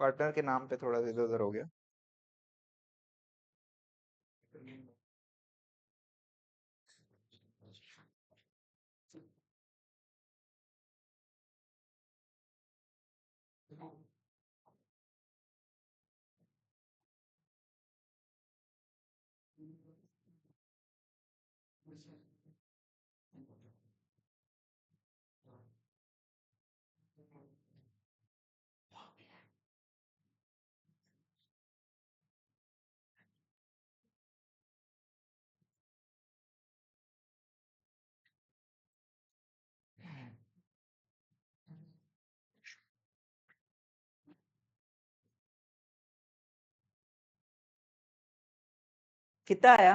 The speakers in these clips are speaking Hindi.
पार्टनर के नाम पे थोड़ा इधर उधर हो गया। कितना आया?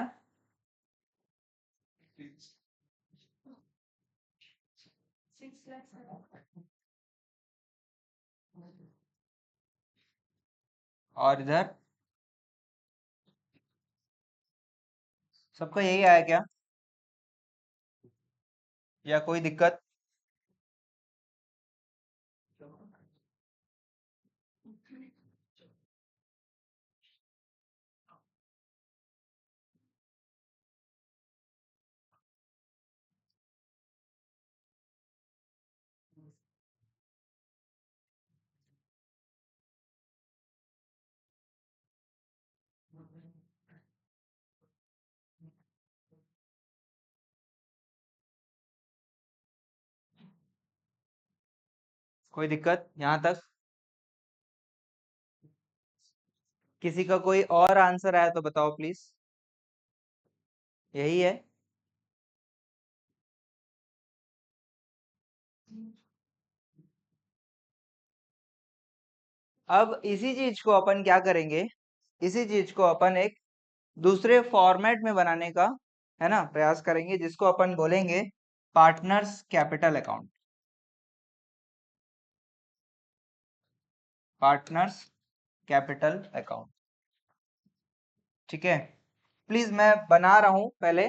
और इधर सबका यही आया क्या, या कोई दिक्कत? कोई दिक्कत यहाँ तक? किसी का कोई और आंसर आया तो बताओ प्लीज। यही है? अब इसी चीज को अपन क्या करेंगे, इसी चीज को अपन एक दूसरे फॉर्मेट में बनाने का, है ना, प्रयास करेंगे, जिसको अपन बोलेंगे partners capital account. Partners capital account, ठीक है। प्लीज मैं बना रहा हूं पहले,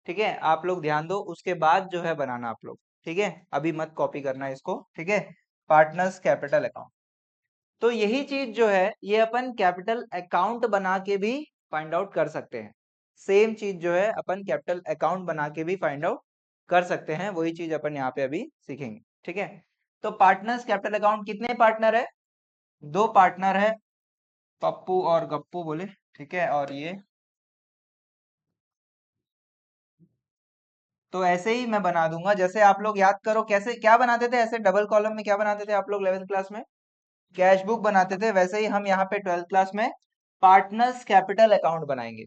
ठीक है, आप लोग ध्यान दो, उसके बाद जो है बनाना आप लोग, ठीक है, अभी मत कॉपी करना इसको, ठीक है। पार्टनर्स कैपिटल अकाउंट, तो यही चीज जो है ये अपन कैपिटल अकाउंट बना के भी फाइंड आउट कर सकते हैं। सेम चीज जो है अपन कैपिटल अकाउंट बना के भी फाइंड आउट कर सकते हैं, वही चीज अपन यहाँ पे अभी सीखेंगे, ठीक है। तो पार्टनर्स कैपिटल अकाउंट, कितने पार्टनर है? दो पार्टनर है, पप्पू और गप्पू बोले, ठीक है। और ये तो ऐसे ही मैं बना दूंगा, जैसे आप लोग याद करो कैसे क्या बनाते थे, ऐसे डबल कॉलम में क्या बनाते थे आप लोग 11th क्लास में? कैश बुक बनाते थे, वैसे ही हम यहाँ पे 12th क्लास में पार्टनर्स कैपिटल अकाउंट बनाएंगे,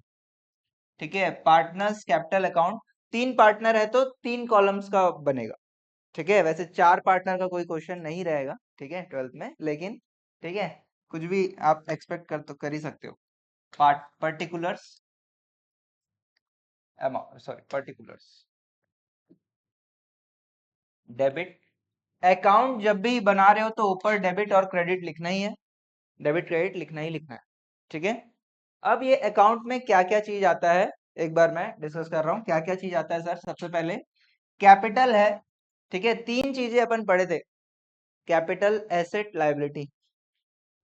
ठीक है। पार्टनर्स कैपिटल अकाउंट, तीन पार्टनर है तो तीन कॉलम्स का बनेगा, ठीक है। वैसे चार पार्टनर का कोई क्वेश्चन नहीं रहेगा, ठीक है, 12th में, लेकिन ठीक है, कुछ भी आप एक्सपेक्ट कर ही सकते हो। Particulars amount, sorry, particulars debit account, जब भी बना रहे हो तो ऊपर डेबिट और क्रेडिट लिखना ही है, डेबिट क्रेडिट लिखना ही लिखना है, ठीक है। अब ये अकाउंट में क्या क्या चीज आता है, एक बार मैं डिस्कस कर रहा हूँ क्या क्या चीज आता है सर। सबसे पहले कैपिटल है, ठीक है, तीन चीजें अपन पढ़े थे, capital, asset, liability.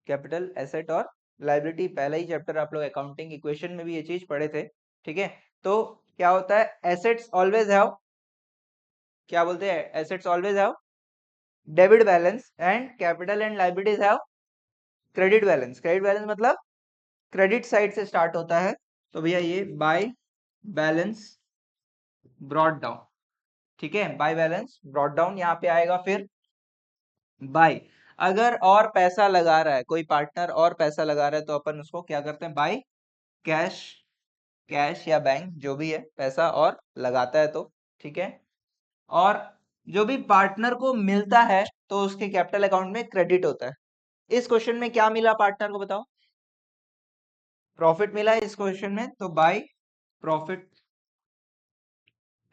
Capital, asset और लायबिलिटी, पहला ही चैप्टर आप लोग अकाउंटिंग इक्वेशन में भी ये चीज पढ़े थे, ठीक है। तो क्या होता है, एसेट्स ऑलवेज हैव, क्या बोलते हैं, assets always have debit balance, and capital and liabilities have credit balance. Credit balance मतलब क्रेडिट साइड से स्टार्ट होता है, तो भैया ये बाय बैलेंस ब्रॉट डाउन, ठीक है, बाय बैलेंस ब्रॉट डाउन यहाँ पे आएगा। फिर बाय, अगर और पैसा लगा रहा है कोई पार्टनर, और पैसा लगा रहा है, तो अपन उसको क्या करते हैं, बाय कैश, कैश या बैंक जो भी है, पैसा और लगाता है तो, ठीक है। और जो भी पार्टनर को मिलता है तो उसके कैपिटल अकाउंट में क्रेडिट होता है। इस क्वेश्चन में क्या मिला पार्टनर को, बताओ? प्रॉफिट मिला है इस क्वेश्चन में, तो by profit,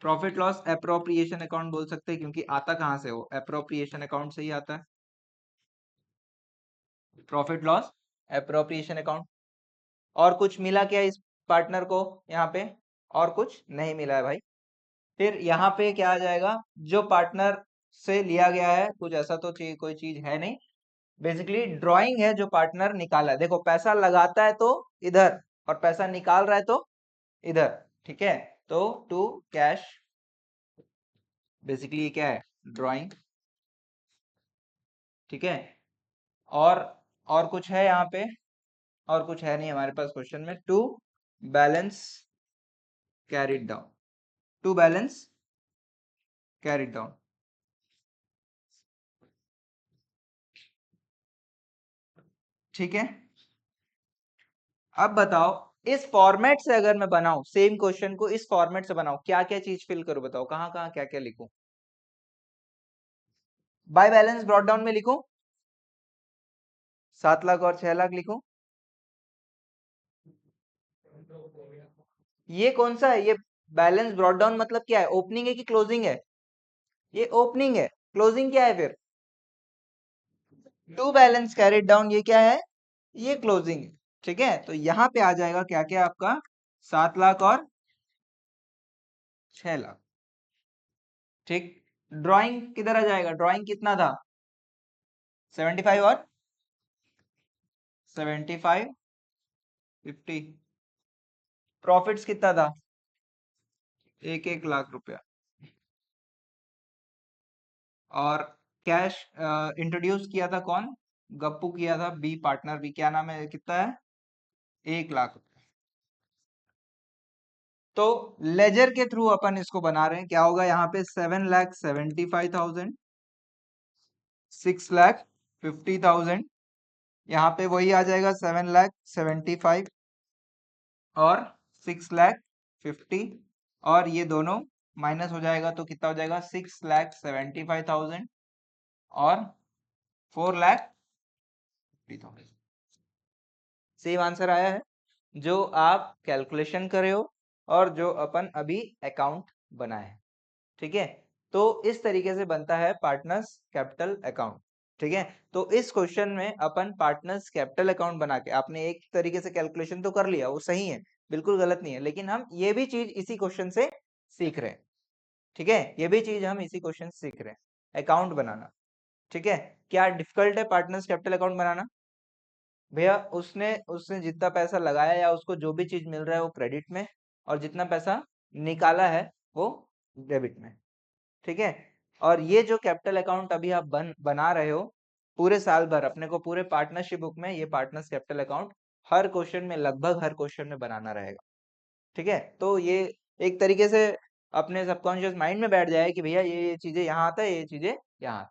profit loss appropriation account बोल सकते हैं, क्योंकि आता कहां से, हो एप्रोप्रिएशन अकाउंट से ही आता है, प्रॉफिट लॉस एप्रोप्रिएशन अकाउंट। और कुछ मिला क्या इस पार्टनर को यहाँ पे? और कुछ नहीं मिला है भाई। फिर यहाँ पे क्या आ जाएगा, जो पार्टनर से लिया गया है, कुछ ऐसा तो कोई चीज है नहीं, बेसिकली ड्राइंग है जो पार्टनर निकाला है। देखो पैसा लगाता है तो इधर, और पैसा निकाल रहा है तो इधर, ठीक है। तो टू कैश, बेसिकली ये क्या है, ड्राइंग, ठीक है। और और कुछ है यहाँ पे, और कुछ है नहीं हमारे पास क्वेश्चन में। To balance carried down, to balance carried down, ठीक है। अब बताओ, इस फॉर्मेट से अगर मैं बनाऊं सेम क्वेश्चन को, इस फॉर्मेट से बनाऊं, क्या क्या चीज फिल करूं, बताओ कहाँ कहाँ क्या क्या लिखूं। बाय बैलेंस ब्रॉट डाउन में लिखूं 7 लाख और 6 लाख लिखूं। ये कौन सा है, ये बैलेंस ब्रॉट डाउन मतलब क्या है, ओपनिंग है कि क्लोजिंग है? ये ओपनिंग है। क्लोजिंग क्या है फिर? टू बैलेंस कैरिड डाउन, ये क्या है, ये क्लोजिंग है, ठीक है। तो यहाँ पे आ जाएगा क्या क्या आपका, 7 लाख और 6 लाख, ठीक। ड्राइंग किधर आ जाएगा, ड्राइंग कितना था, 75 और 75, 50। प्रॉफिट्स कितना था, 1 1 लाख रुपया। और कैश इंट्रोड्यूस किया था कौन, गप्पू किया था, बी पार्टनर बी, क्या नाम है, कितना है, 1 लाख रुपया। तो लेजर के थ्रू अपन इसको बना रहे हैं, क्या होगा यहाँ पे, 7,75,000, 6,50,000, यहाँ पे वही आ जाएगा 7,75 और 6,50, और ये दोनों माइनस हो जाएगा तो कितना हो जाएगा, 6,75,000 और 4,50,000। सेम आंसर आया है जो आप कैलकुलेशन करे हो और जो अपन अभी अकाउंट बनाए, ठीक है। तो इस तरीके से बनता है पार्टनर्स कैपिटल अकाउंट, ठीक है। तो इस क्वेश्चन में अपन पार्टनर्स कैपिटल अकाउंट बना के, आपने एक तरीके से कैलकुलेशन तो कर लिया, वो सही है, बिल्कुल गलत नहीं है, लेकिन हम ये भी चीज इसी क्वेश्चन से सीख रहे हैं, ठीक है। ये भी चीज हम इसी क्वेश्चन से सीख रहे हैं, अकाउंट बनाना, ठीक है। क्या डिफिकल्ट है पार्टनर्स कैपिटल अकाउंट बनाना? भैया उसने उसने जितना पैसा लगाया या उसको जो भी चीज मिल रहा है वो क्रेडिट में, और जितना पैसा निकाला है वो डेबिट में, ठीक है। और ये जो कैपिटल अकाउंट अभी आप बना रहे हो, पूरे साल भर अपने को पूरे पार्टनरशिप बुक में ये पार्टनर्स कैपिटल अकाउंट हर क्वेश्चन में, लगभग हर क्वेश्चन में बनाना रहेगा, ठीक है। तो ये एक तरीके से अपने सबकॉन्शियस माइंड में बैठ जाए कि भैया ये चीजें यहाँ आता है, ये चीजें यहाँ।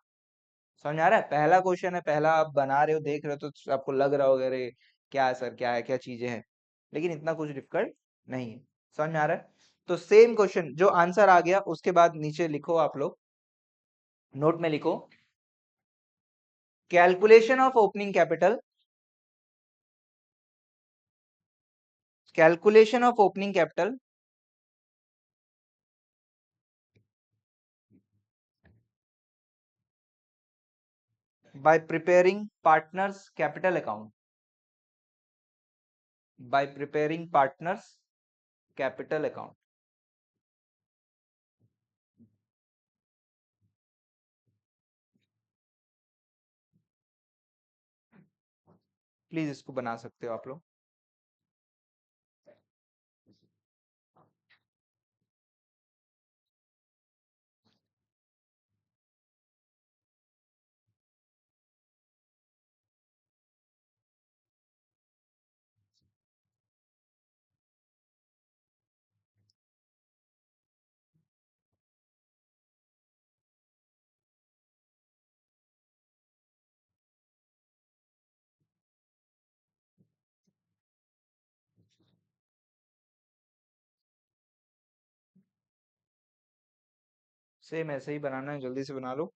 समझ आ रहा है, पहला क्वेश्चन है, पहला आप बना रहे हो, देख रहे हो, तो आपको लग रहा होगा अरे क्या है सर, क्या है, क्या चीजें हैं, लेकिन इतना कुछ डिफिकल्ट नहीं है। समझ में आ रहा है? तो सेम क्वेश्चन जो आंसर आ गया उसके बाद नीचे लिखो आप लोग, नोट में लिखो, calculation of opening capital, calculation of opening capital bye preparing partners capital account, bye preparing partners capital account. Please इसको बना सकते हो आप लोग। सेम ऐसे ही बनाना है, जल्दी से बना लो।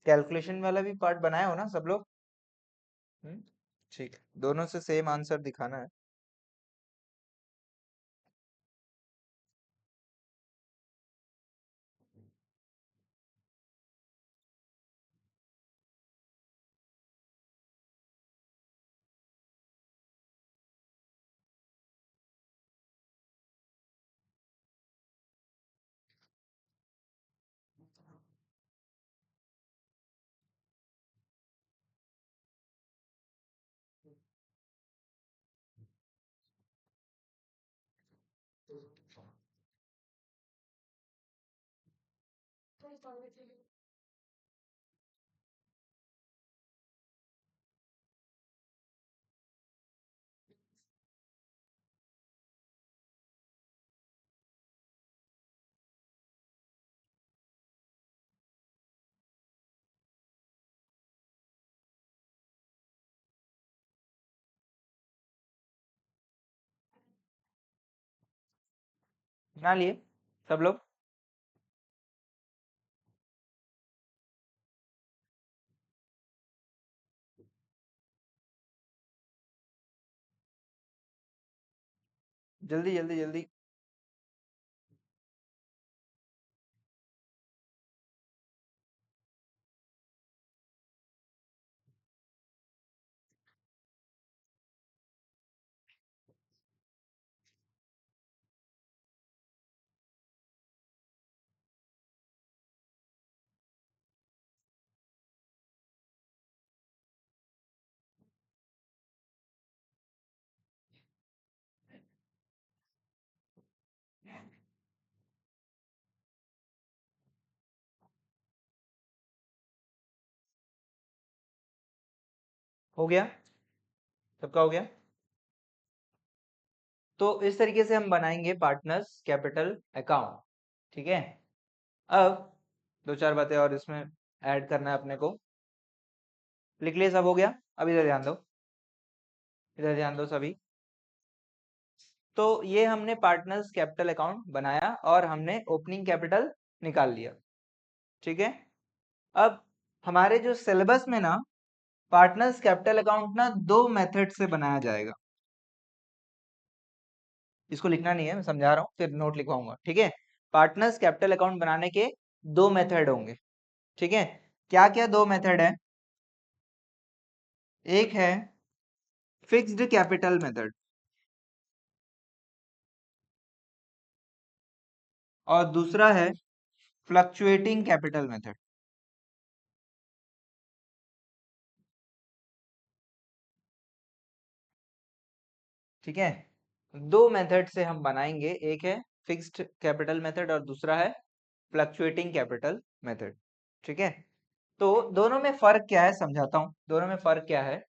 कैलकुलेशन वाला भी पार्ट बनाया हो ना सब लोग? हम्म, ठीक है, दोनों से सेम आंसर दिखाना है। बना लिए सब लोग? जल्दी जल्दी जल्दी। हो गया? सबका हो गया? तो इस तरीके से हम बनाएंगे पार्टनर्स कैपिटल अकाउंट। ठीक है, अब दो चार बातें और इसमें ऐड करना है अपने को। लिख लिए? सब हो गया? अब इधर ध्यान दो, इधर ध्यान दो सभी। तो ये हमने पार्टनर्स कैपिटल अकाउंट बनाया और हमने ओपनिंग कैपिटल निकाल लिया। ठीक है, अब हमारे जो सिलेबस में ना पार्टनर्स कैपिटल अकाउंट ना दो मेथड से बनाया जाएगा। इसको लिखना नहीं है, मैं समझा रहा हूँ, फिर नोट लिखवाऊंगा। ठीक है, पार्टनर्स कैपिटल अकाउंट बनाने के दो मेथड होंगे। ठीक है, क्या क्या दो मेथड है? एक है फिक्स्ड कैपिटल मेथड और दूसरा है फ्लक्चुएटिंग कैपिटल मेथड। ठीक है, दो मेथड से हम बनाएंगे, एक है फिक्स्ड कैपिटल मेथड और दूसरा है फ्लक्चुएटिंग कैपिटल मेथड। ठीक है, तो दोनों में फर्क क्या है समझाता हूं। दोनों में फर्क क्या है?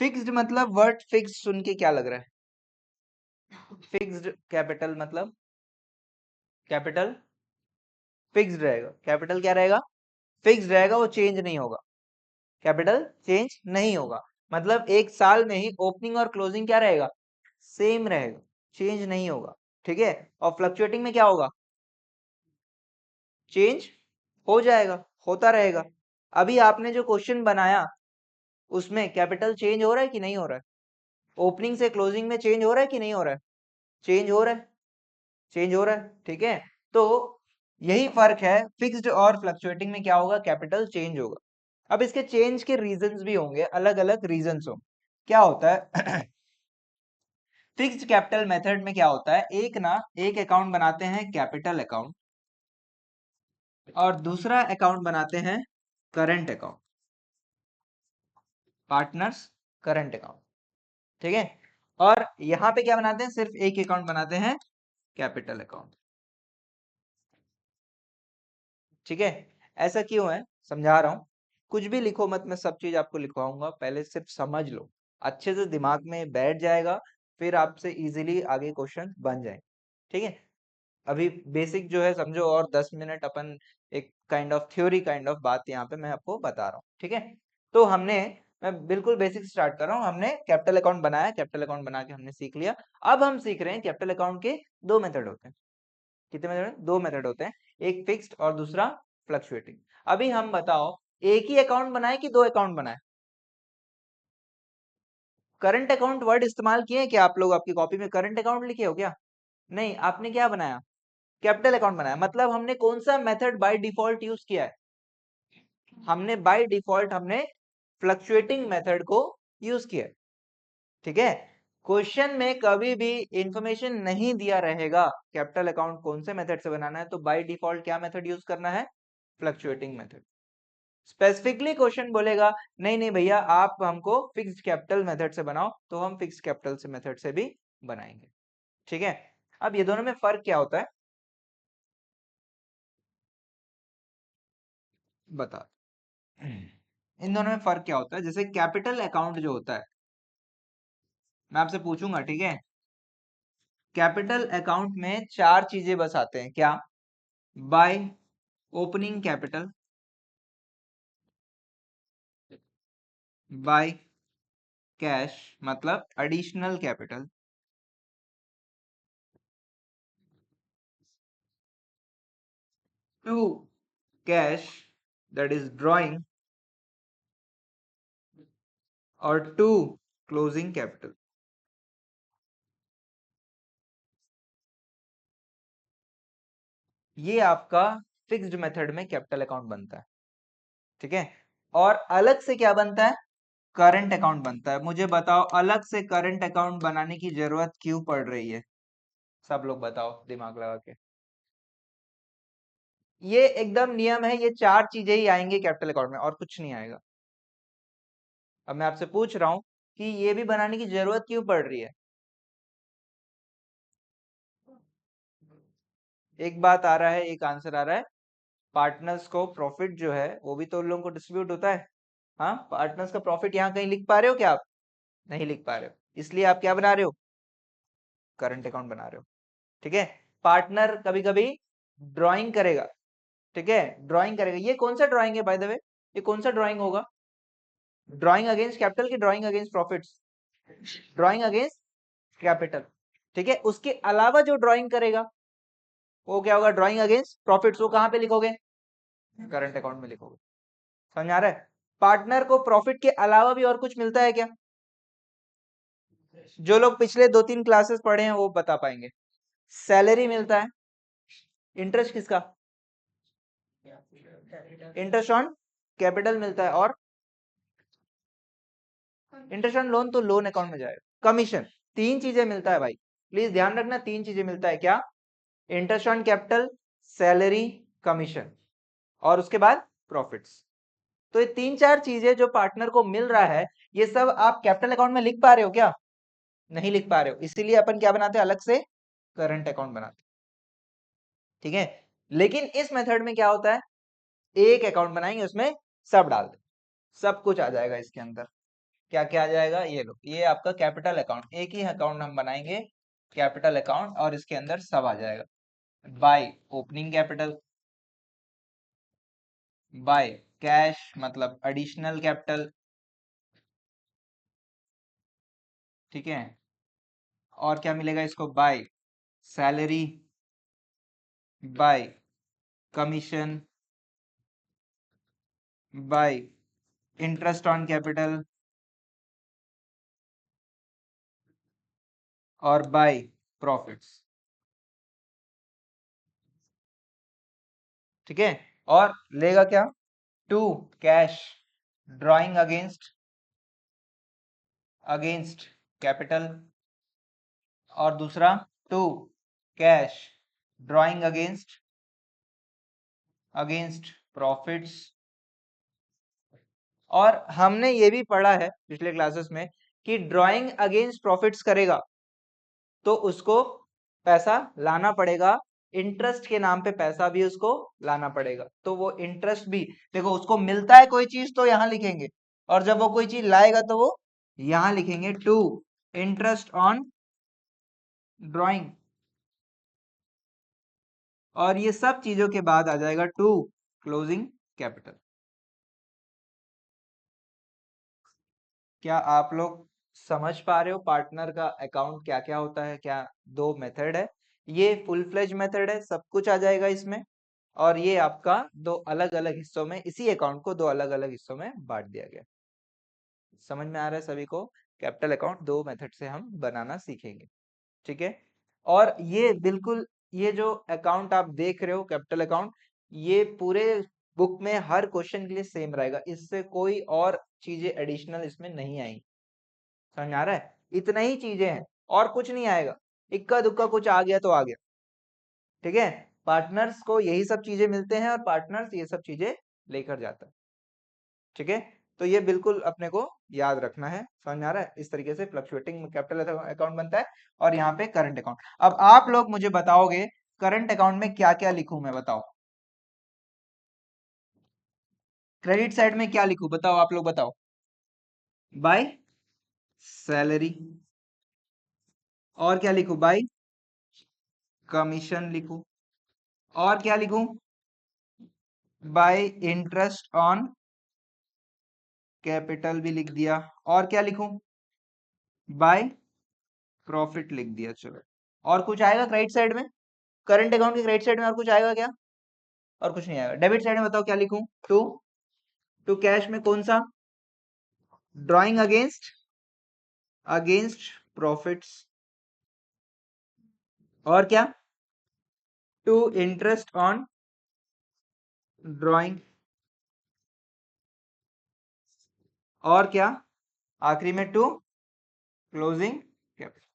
फिक्स्ड मतलब वर्ड फिक्स्ड सुन के क्या लग रहा है? फिक्स्ड कैपिटल मतलब कैपिटल फिक्स्ड रहेगा। कैपिटल क्या रहेगा? फिक्स्ड रहेगा, वो चेंज नहीं होगा। कैपिटल चेंज नहीं होगा, मतलब एक साल में ही ओपनिंग और क्लोजिंग क्या रहेगा? सेम रहेगा, चेंज नहीं होगा। ठीक है, और फ्लक्चुएटिंग में क्या होगा? चेंज हो जाएगा, होता रहेगा। अभी आपने जो क्वेश्चन बनाया उसमें कैपिटल चेंज हो रहा है कि नहीं हो रहा है? ओपनिंग से क्लोजिंग में चेंज हो रहा है कि नहीं हो रहा है? चेंज हो रहा है, चेंज हो रहा है। ठीक है, तो यही फर्क है, फिक्स्ड और फ्लक्चुएटिंग में क्या होगा? कैपिटल चेंज होगा। अब इसके चेंज के रीजंस भी होंगे, अलग अलग रीजंस होंगे। क्या होता है? फिक्स्ड कैपिटल मेथड में क्या होता है, एक अकाउंट बनाते हैं कैपिटल अकाउंट और दूसरा अकाउंट बनाते हैं current account, partners current account. ठीक है, और यहां पे क्या बनाते हैं? सिर्फ एक अकाउंट बनाते हैं, कैपिटल अकाउंट। ठीक है, ऐसा क्यों है समझा रहा हूं। कुछ भी लिखो मत, मैं सब चीज आपको लिखवाऊंगा, पहले सिर्फ समझ लो, अच्छे से दिमाग में बैठ जाएगा, फिर आपसे इजीली आगे क्वेश्चन बन जाए। ठीक है, अभी बेसिक जो है समझो, और 10 मिनट अपन एक kind of theory kind of बात यहाँ पे मैं आपको बता रहा हूँ। ठीक है, तो हमने मैं बिल्कुल बेसिक स्टार्ट कर रहा हूँ। हमने कैपिटल अकाउंट बनाया, कैपिटल अकाउंट बना के हमने सीख लिया। अब हम सीख रहे हैं कैपिटल अकाउंट के दो मेथड होते हैं। कितने मेथड? दो मेथड होते हैं, एक फिक्स्ड और दूसरा फ्लक्चुएटिंग। अभी हम बताओ, एक ही अकाउंट बनाए कि दो अकाउंट बनाए? करंट अकाउंट वर्ड इस्तेमाल किए क्या आप लोग? आपकी कॉपी में करंट अकाउंट लिखे हो क्या? नहीं, आपने क्या बनाया? कैपिटल अकाउंट बनाया। मतलब हमने कौन सा मेथड बाय डिफॉल्ट यूज किया है? हमने बाय डिफॉल्ट हमने फ्लक्चुएटिंग मेथड को यूज किया है। ठीक है, क्वेश्चन में कभी भी इंफॉर्मेशन नहीं दिया रहेगा कैपिटल अकाउंट कौन से मेथड से बनाना है, तो बाय डिफॉल्ट क्या मेथड यूज करना है? Fluctuating method. स्पेसिफिकली क्वेश्चन बोलेगा नहीं नहीं भैया आप हमको फिक्स्ड कैपिटल मेथड से बनाओ, तो हम फिक्स्ड कैपिटल से मेथड से भी बनाएंगे। ठीक है, अब ये दोनों में फर्क क्या होता है बता। इन दोनों में फर्क क्या होता है? जैसे कैपिटल अकाउंट जो होता है, मैं आपसे पूछूंगा, ठीक है? कैपिटल अकाउंट में चार चीजें बस आते हैं, क्या? By opening capital, by cash मतलब additional capital, to cash that is drawing, और टू क्लोजिंग कैपिटल। ये आपका फिक्स्ड मेथड में कैपिटल अकाउंट बनता है। ठीक है, और अलग से क्या बनता है? करंट अकाउंट बनता है। मुझे बताओ अलग से करंट अकाउंट बनाने की जरूरत क्यों पड़ रही है? सब लोग बताओ दिमाग लगा के। ये एकदम नियम है, ये चार चीजें ही आएंगे कैपिटल अकाउंट में और कुछ नहीं आएगा। अब मैं आपसे पूछ रहा हूं कि ये भी बनाने की जरूरत क्यों पड़ रही है? एक बात आ रहा है, एक आंसर आ रहा है। पार्टनर्स को प्रॉफिट जो है वो भी तो उन लोगों को डिस्ट्रीब्यूट होता है। हाँ, पार्टनर्स का प्रॉफिट यहाँ कहीं लिख पा रहे हो क्या आप? नहीं लिख पा रहे हो, इसलिए आप क्या बना रहे हो? करंट अकाउंट बना रहे हो। ठीक है, पार्टनर कभी कभी ड्राइंग करेगा। ठीक है, ड्राइंग करेगा। ये कौन सा ड्राइंग है बाय द वे? ये कौन सा ड्राइंग होगा? ड्राइंग अगेंस्ट कैपिटल की drawing against profits? Drawing against capital. ठीक है, उसके अलावा जो ड्राइंग करेगा वो क्या होगा? Drawing against profits. वो कहां पे लिखोगे? करंट अकाउंट में लिखोगे। समझ आ रहा है? पार्टनर को प्रॉफिट के अलावा भी और कुछ मिलता है क्या? जो लोग पिछले दो तीन क्लासेस पढ़े हैं वो बता पाएंगे। सैलरी मिलता है। इंटरेस्ट किसका? इंटरेस्ट ऑन कैपिटल मिलता है। और इंटरेस्ट ऑन लोन तो लोन अकाउंट में जाएगा। कमीशन, तीन चीजें मिलता है भाई, प्लीज ध्यान रखना, तीन चीजें मिलता है। क्या? Interest on capital, salary, commission, और उसके बाद प्रॉफिट्स। तो ये तीन चार चीजें जो पार्टनर को मिल रहा है, ये सब आप कैपिटल अकाउंट में लिख पा रहे हो क्या? नहीं लिख पा रहे हो, इसीलिए अपन क्या बनाते हैं? अलग से करंट अकाउंट बनाते हैं। ठीक है, लेकिन इस मेथड में क्या होता है? एक अकाउंट बनाएंगे, उसमें सब डाल दे, सब कुछ आ जाएगा इसके अंदर। क्या क्या आ जाएगा? ये लो, ये आपका कैपिटल अकाउंट, एक ही अकाउंट हम बनाएंगे कैपिटल अकाउंट, और इसके अंदर सब आ जाएगा। By opening capital, by cash मतलब एडिशनल कैपिटल। ठीक है, और क्या मिलेगा इसको? By salary, by commission, by interest on capital, और बाय प्रॉफिट्स। ठीक है, और लेगा क्या? To cash drawing against capital, और दूसरा to cash drawing against profits. और हमने ये भी पढ़ा है पिछले क्लासेस में कि ड्राइंग अगेंस्ट प्रॉफिट्स करेगा तो उसको पैसा लाना पड़ेगा, इंटरेस्ट के नाम पे पैसा भी उसको लाना पड़ेगा। तो वो इंटरेस्ट भी देखो, उसको मिलता है कोई चीज तो यहाँ लिखेंगे, और जब वो कोई चीज लाएगा तो वो यहाँ लिखेंगे टू इंटरेस्ट ऑन ड्राइंग, और ये सब चीजों के बाद आ जाएगा टू क्लोजिंग कैपिटल। क्या आप लोग समझ पा रहे हो पार्टनर का अकाउंट क्या क्या होता है? क्या दो मेथड है, ये फुल फ्लेज मेथड है, सब कुछ आ जाएगा इसमें। और ये आपका दो अलग अलग हिस्सों में, इसी अकाउंट को दो अलग अलग हिस्सों में बांट दिया गया। समझ में आ रहा है सभी को? कैपिटल अकाउंट दो मेथड से हम बनाना सीखेंगे, ठीक है। और ये बिल्कुल, ये जो अकाउंट आप देख रहे हो कैपिटल अकाउंट, ये पूरे बुक में हर क्वेश्चन के लिए सेम रहेगा, इससे कोई और चीजें एडिशनल इसमें नहीं आएंगी। समझ में आ रहा है? इतना ही चीजें हैं और कुछ नहीं आएगा, इक्का दुक्का कुछ आ गया तो आ गया, ठीक है। पार्टनर्स को यही सब चीजें मिलते हैं और पार्टनर्स ये सब चीजें लेकर जाता है, ठीक है। तो ये बिल्कुल अपने को याद रखना है। समझ में आ रहा है? इस तरीके से फ्लक्चुएटिंग कैपिटल अकाउंट बनता है और यहाँ पे करंट अकाउंट। अब आप लोग मुझे बताओगे करंट अकाउंट में क्या क्या लिखूं मैं, बताओ। क्रेडिट साइड में क्या लिखूं बताओ, आप लोग बताओ। By salary. और क्या लिखूं? बाय कमीशन लिखूं। और क्या लिखूं? बाय इंटरेस्ट ऑन कैपिटल भी लिख दिया। और क्या लिखूं? बाय प्रॉफिट लिख दिया। चलो, और कुछ आएगा क्रेडिट साइड में? करंट अकाउंट के क्रेडिट साइड में और कुछ आएगा क्या? और कुछ नहीं आएगा। डेबिट साइड में बताओ क्या लिखूं? टू टू कैश में कौन सा? Drawing against, against profits. और क्या? To interest on drawing. और क्या? आखिरी में टू क्लोजिंग कैपिटल।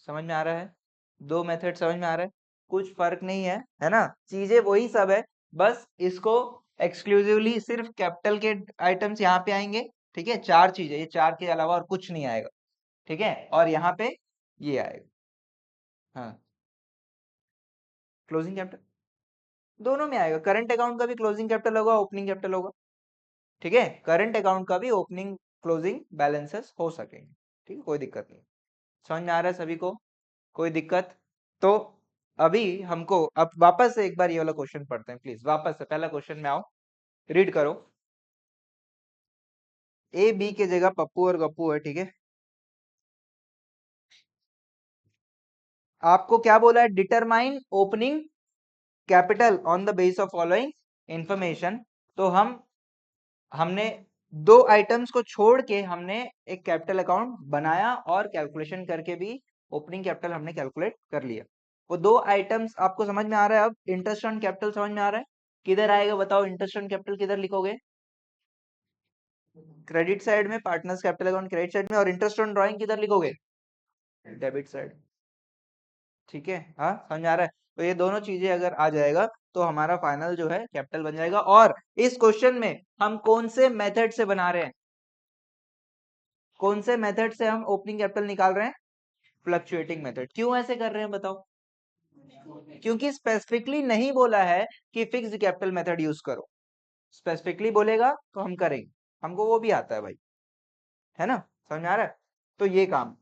समझ में आ रहा है? दो मेथड समझ में आ रहा है? कुछ फर्क नहीं है, है ना? चीजें वही सब है, बस इसको एक्सक्लूसिवली सिर्फ कैपिटल के आइटम्स यहाँ पे आएंगे, ठीक है। चार चीजें, ये चार के अलावा और कुछ नहीं आएगा, ठीक है। और यहाँ पे ये आएगा, हाँ, क्लोजिंग कैपिटल दोनों में आएगा। करंट अकाउंट का भी क्लोजिंग कैपिटल होगा, ओपनिंग कैपिटल होगा, ठीक है। करंट अकाउंट का भी ओपनिंग क्लोजिंग बैलेंसेस हो सकेंगे, ठीक है, कोई दिक्कत नहीं। समझ में आ रहा है सभी को? कोई दिक्कत? तो अभी हमको अब वापस से एक बार ये वाला क्वेश्चन पढ़ते हैं, प्लीज वापस से पहला क्वेश्चन में आओ, रीड करो। ए बी के जगह पप्पू और गप्पू है, ठीक है। आपको क्या बोला है? Determine opening capital on the base of following information. तो हमने दो आइटम्स को छोड़ के हमने एक कैपिटल अकाउंट बनाया और कैलकुलेशन करके भी ओपनिंग कैपिटल हमने कैलकुलेट कर लिया। वो दो आइटम्स आपको समझ में आ रहा है? अब इंटरेस्ट ऑन कैपिटल समझ में आ रहा है? किधर आएगा बताओ? इंटरेस्ट ऑन कैपिटल किधर लिखोगे? क्रेडिट साइड में, partners capital account credit side में। और इंटरेस्ट ऑन ड्राइंग किधर लिखोगे? डेबिट साइड, ठीक है। हाँ, समझ आ रहा है? तो ये दोनों चीजें अगर आ जाएगा तो हमारा फाइनल जो है कैपिटल बन जाएगा। और इस क्वेश्चन में हम कौन से मेथड से बना रहे हैं? कौन से मेथड से हम ओपनिंग कैपिटल निकाल रहे हैं? Fluctuating method. क्यों ऐसे कर रहे हैं बताओ? क्योंकि स्पेसिफिकली नहीं बोला है कि फिक्स्ड कैपिटल मेथड यूज करो। स्पेसिफिकली बोलेगा तो हम करेंगे, हमको वो भी आता है भाई, है ना? समझ में आ रहा है? तो ये काम।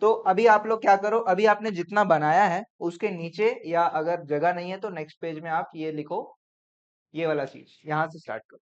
तो अभी आप लोग क्या करो, अभी आपने जितना बनाया है उसके नीचे, या अगर जगह नहीं है तो नेक्स्ट पेज में आप ये लिखो, ये वाला चीज यहां से स्टार्ट करो।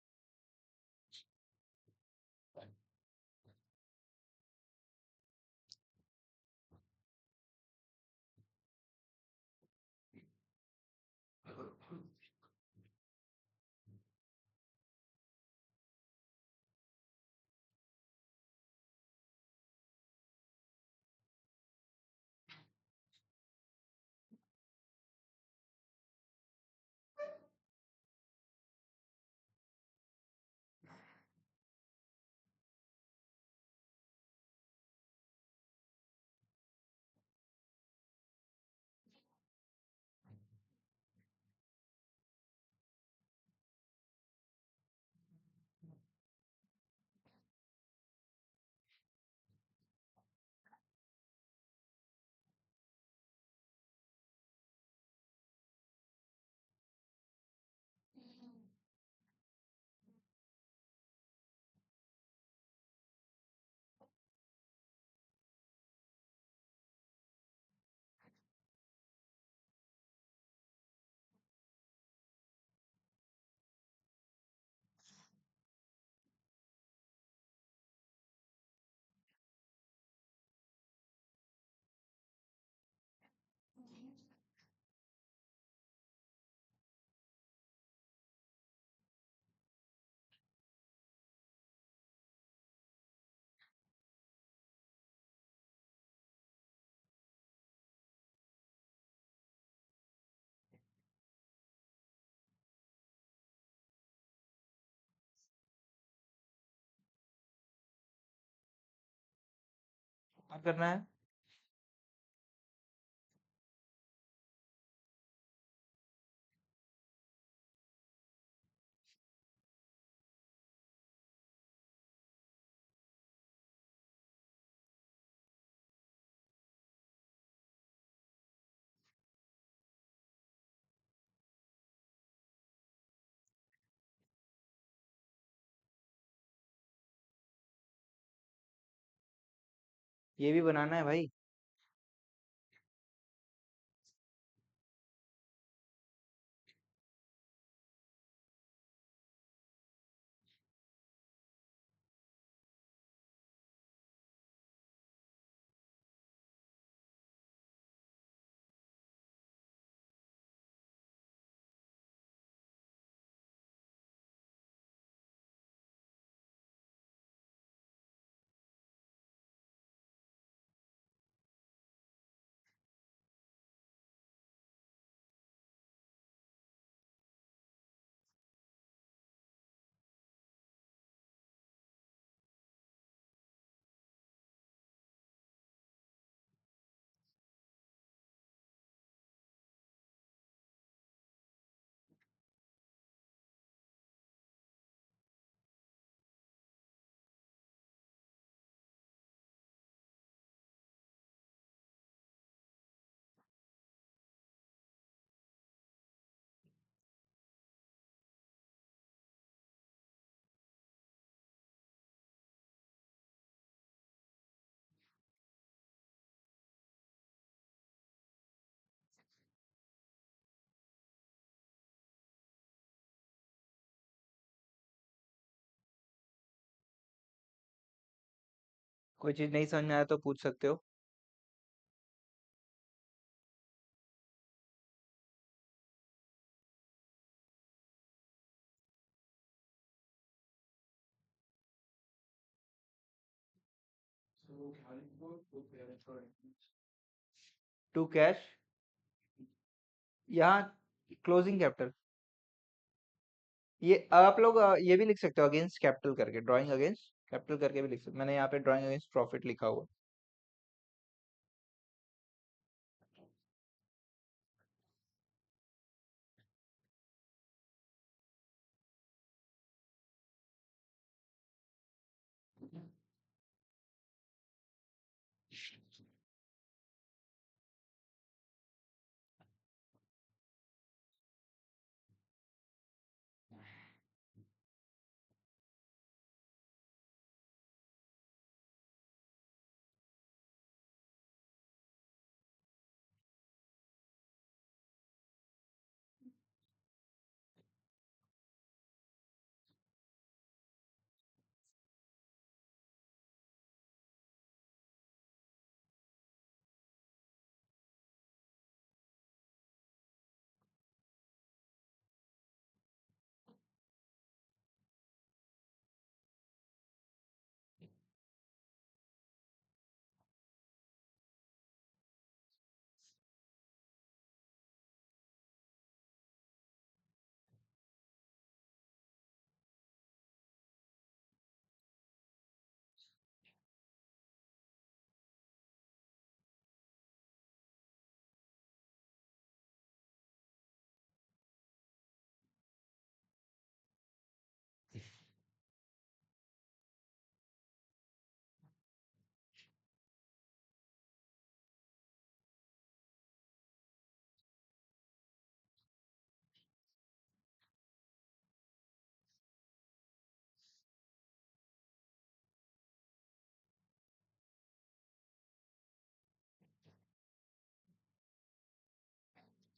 क्या करना है? ये भी बनाना है भाई। कोई चीज नहीं समझ में आया तो पूछ सकते हो। टू कैश, यहाँ क्लोजिंग कैपिटल। ये आप लोग ये भी लिख सकते हो अगेंस्ट कैपिटल करके, ड्राइंग अगेंस्ट कैपिटल करके भी लिख सकते हो। मैंने यहाँ पे ड्राइंग अगेंस्ट प्रॉफिट लिखा हुआ।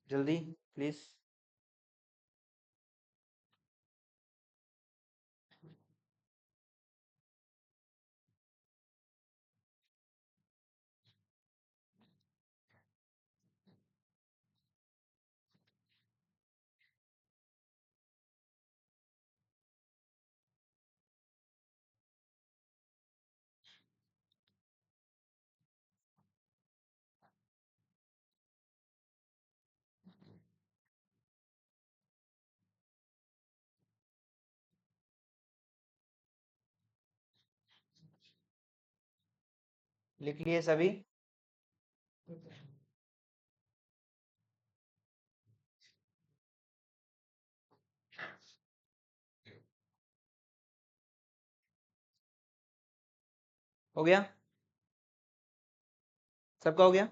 जल्दी प्लीज। लिख लिए सभी? हो गया? सबका हो गया?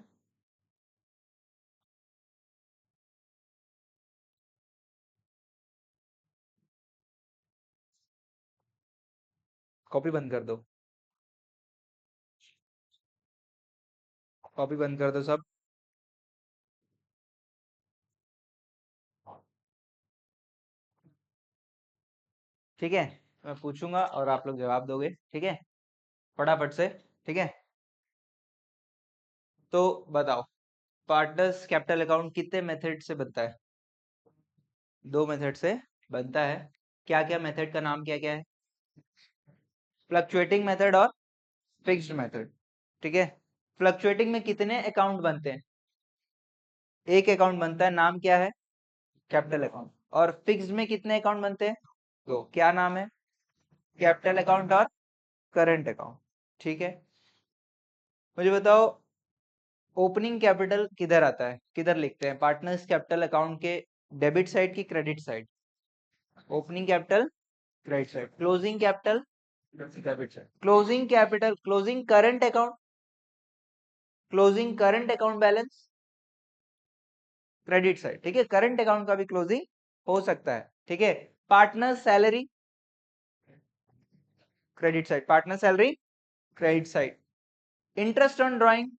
कॉपी बंद कर दो, कॉपी बंद कर दो सब। ठीक है, मैं पूछूंगा और आप लोग जवाब दोगे, ठीक है, फटाफट से। ठीक है, तो बताओ, पार्टनर्स कैपिटल अकाउंट कितने मेथड से बनता है? दो मेथड से बनता है। क्या क्या मेथड का नाम क्या क्या है? फ्लक्चुएटिंग मेथड और फिक्स्ड मेथड। ठीक है, फ्लक्चुएटिंग में कितने अकाउंट बनते हैं? एक अकाउंट बनता है, नाम क्या है? Capital account. और फिक्स्ड में कितने अकाउंट बनते हैं? दो, क्या नाम है? कैपिटल अकाउंट और करंट अकाउंट। ठीक है, मुझे बताओ, ओपनिंग कैपिटल किधर आता है, किधर लिखते हैं पार्टनर्स कैपिटल अकाउंट के? डेबिट साइड की credit side? Opening capital credit side, closing capital debit side. Closing capital, closing current account, closing current account balance credit side. ठीक है, करंट अकाउंट का भी क्लोजिंग हो सकता है। ठीक है, partner salary credit side, partner salary credit side. Interest on drawing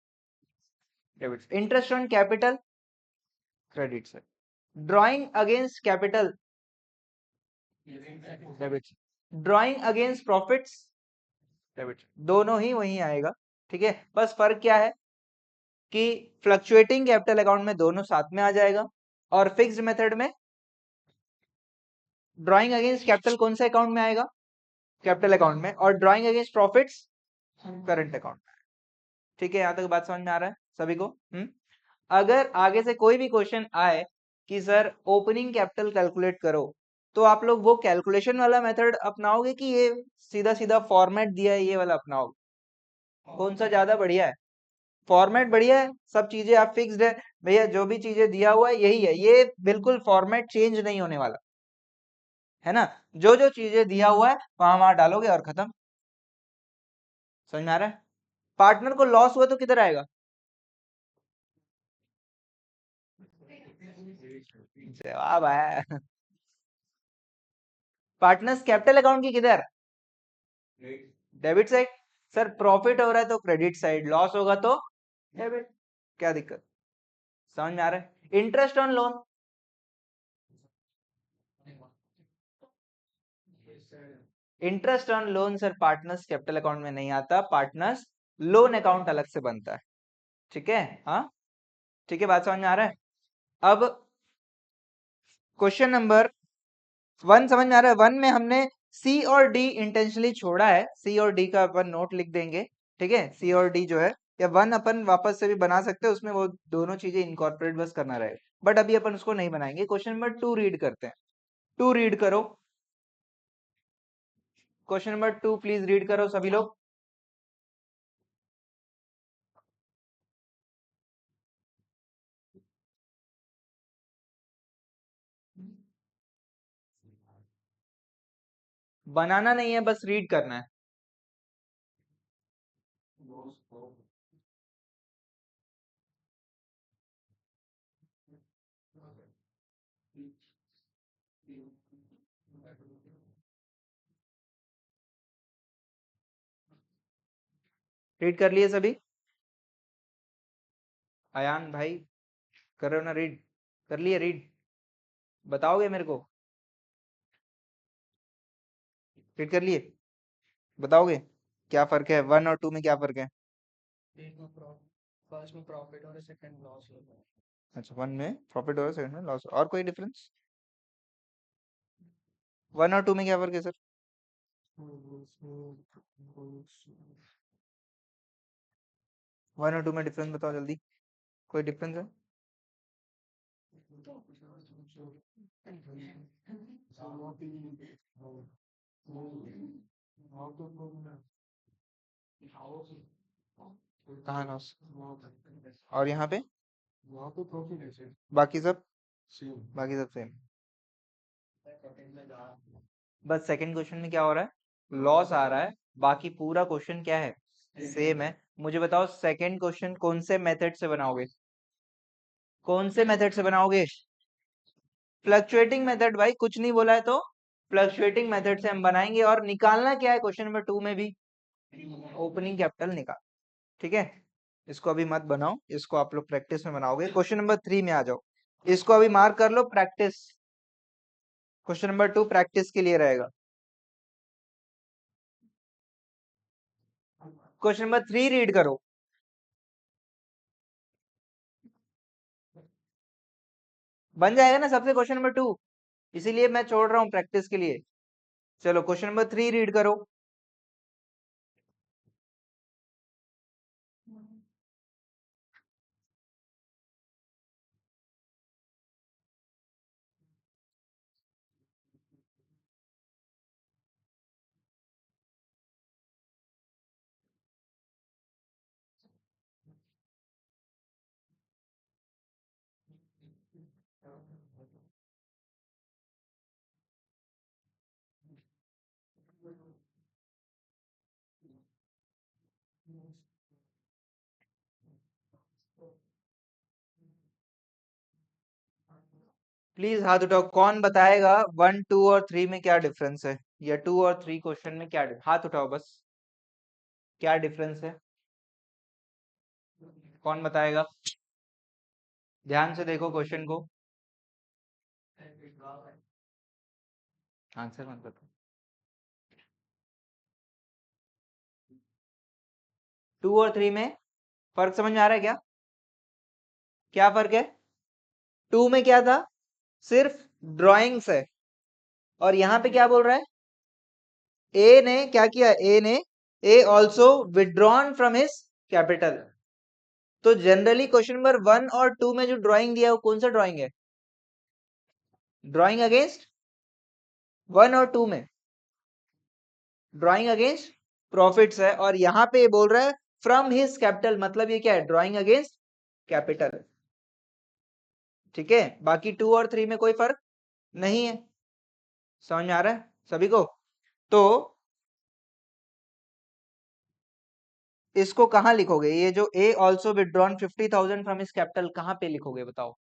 debit, interest on capital credit side. Drawing against capital debit, drawing against profits debit. दोनों ही वही आएगा। ठीक है, बस फर्क क्या है कि फ्लक्चुएटिंग कैपिटल अकाउंट में दोनों साथ में आ जाएगा, और फिक्स्ड मेथड में ड्राइंग अगेंस्ट कैपिटल कौन से अकाउंट में आएगा? कैपिटल अकाउंट में, और drawing against profits current account में। ठीक है, यहां तक बात समझ में आ रहा है सभी को? अगर आगे से कोई भी क्वेश्चन आए कि सर ओपनिंग कैपिटल कैलकुलेट करो, तो आप लोग वो कैलकुलेशन वाला मेथड अपनाओगे कि ये सीधा सीधा फॉर्मेट दिया है ये वाला अपनाओगे? कौन सा ज्यादा बढ़िया है? फॉर्मेट बढ़िया है, सब चीजें आप फिक्स्ड है भैया, जो भी चीजें दिया हुआ है यही है, ये बिल्कुल फॉर्मेट चेंज नहीं होने वाला है ना। जो जो चीजें दिया हुआ है वहां वहां डालोगे और खत्म। समझ में आ रहा है? पार्टनर को लॉस हुआ तो किधर आएगा? जवाब आया। पार्टनर्स कैपिटल अकाउंट की किधर? Debit side. सर प्रॉफिट हो रहा है तो क्रेडिट साइड, लॉस होगा तो डेबिट। क्या दिक्कत? समझ में आ रहा है? Interest on loan, interest on loan sir partners capital account में नहीं आता, पार्टनर्स लोन अकाउंट अलग से बनता है। ठीक है, हाँ, ठीक है, बात समझ में आ रहा है? अब क्वेश्चन नंबर 1 समझ में आ रहा है? 1 में हमने सी और डी इंटेंशनली छोड़ा है, सी और डी का अपन नोट लिख देंगे। ठीक है, सी और डी जो है, या 1 अपन वापस से भी बना सकते हैं, उसमें वो दोनों चीजें इनकॉर्पोरेट बस करना रहेगा, बट अभी अपन उसको नहीं बनाएंगे। क्वेश्चन नंबर 2 रीड करते हैं। 2 रीड करो, क्वेश्चन नंबर 2 प्लीज रीड करो सभी लोग। बनाना नहीं है, बस रीड करना है। रीड कर लिए सभी? अयान भाई, कर रहे हो ना रीड? कर लिए रीड? बताओगे मेरे को? रीड कर लिए? बताओगे क्या फर्क है 1 और 2 में? क्या फर्क है? फर्स्ट में प्रॉफिट और सेकंड लॉस होता है। अच्छा, 1 में प्रॉफिट और सेकंड में लॉस, और कोई डिफरेंस? 1 और 2 में क्या फर्क है सर? 1 और 2 में डिफरेंस बताओ जल्दी, कोई डिफरेंस है? कहाँ लॉस? और यहाँ पे वहाँ पे प्रॉफिट है सर बाकी सब सेम सेम। बस सेकंड क्वेश्चन में क्या हो रहा है, लॉस आ रहा है, बाकी पूरा क्वेश्चन क्या है, सेम है। मुझे बताओ सेकंड क्वेश्चन कौन से मेथड से बनाओगे, कौन से मेथड से बनाओगे? फ्लक्चुएटिंग मेथड भाई, कुछ नहीं बोला है तो फ्लक्चुएटिंग मेथड से हम बनाएंगे। और निकालना क्या है क्वेश्चन नंबर 2 में भी, ओपनिंग कैपिटल निकाल। ठीक है, इसको अभी मत बनाओ, इसको आप लोग प्रैक्टिस में बनाओगे। क्वेश्चन नंबर 3 में आ जाओ, इसको अभी मार्क कर लो प्रैक्टिस। क्वेश्चन नंबर 2 प्रैक्टिस के लिए रहेगा। क्वेश्चन नंबर 3 रीड करो। बन जाएगा ना सबसे क्वेश्चन नंबर 2, इसीलिए मैं छोड़ रहा हूँ प्रैक्टिस के लिए। चलो क्वेश्चन नंबर 3 रीड करो। प्लीज हाथ उठाओ, कौन बताएगा 1 2 और 3 में क्या डिफरेंस है, या 2 और 3 क्वेश्चन में क्या हाथ उठाओ बस, क्या डिफरेंस है, कौन बताएगा? ध्यान से देखो क्वेश्चन को, आंसर मत बताओ। 2 और 3 में फर्क समझ में आ रहा है क्या, क्या फर्क है? 2 में क्या था, सिर्फ ड्राइंग्स है, और यहाँ पे क्या बोल रहा है, ए ने क्या किया, A also withdrawn from his capital. तो जनरली क्वेश्चन नंबर 1 और 2 में जो ड्राइंग दिया है वो कौन सा ड्राइंग है, ड्राइंग अगेंस्ट 1 और 2 में ड्राइंग अगेंस्ट प्रॉफिट्स है, और यहाँ पे बोल रहा है फ्रॉम हिज कैपिटल, मतलब ये क्या है, ड्राइंग अगेंस्ट कैपिटल। ठीक है, बाकी 2 और 3 में कोई फर्क नहीं है। समझ में आ रहा है सभी को? तो इसको कहाँ लिखोगे, ये जो A also withdrawn 50,000 from his capital, कहाँ पे लिखोगे बताओ,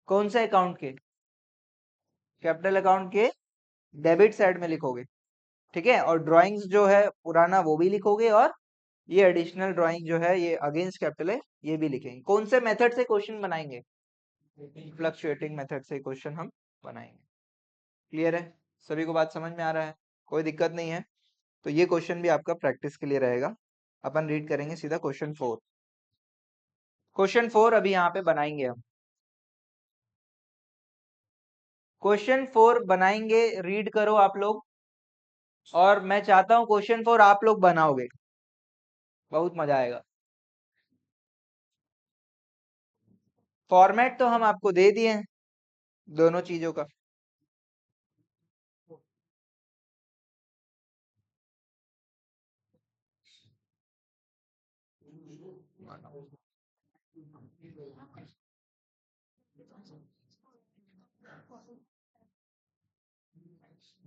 कौन से अकाउंट के, कैपिटल अकाउंट के डेबिट साइड में लिखोगे। ठीक है, और ड्राइंग्स जो है पुराना वो भी लिखोगे, और ये एडिशनल ड्राइंग जो है ये अगेंस्ट कैपिटल है, ये भी लिखेंगे। कौन से मेथड से क्वेश्चन बनाएंगे, फ्लक्चुएटिंग मेथड से क्वेश्चन हम बनाएंगे। क्लियर है, सभी को बात समझ में आ रहा है, कोई दिक्कत नहीं है? तो ये क्वेश्चन भी आपका प्रैक्टिस के लिए रहेगा। अपन रीड करेंगे सीधा क्वेश्चन 4। क्वेश्चन 4 अभी यहाँ पे बनाएंगे हम, क्वेश्चन 4 बनाएंगे, रीड करो आप लोग, और मैं चाहता हूं क्वेश्चन 4 आप लोग बनाओगे, बहुत मजा आएगा। फॉर्मेट तो हम आपको दे दिए हैं दोनों चीजों का।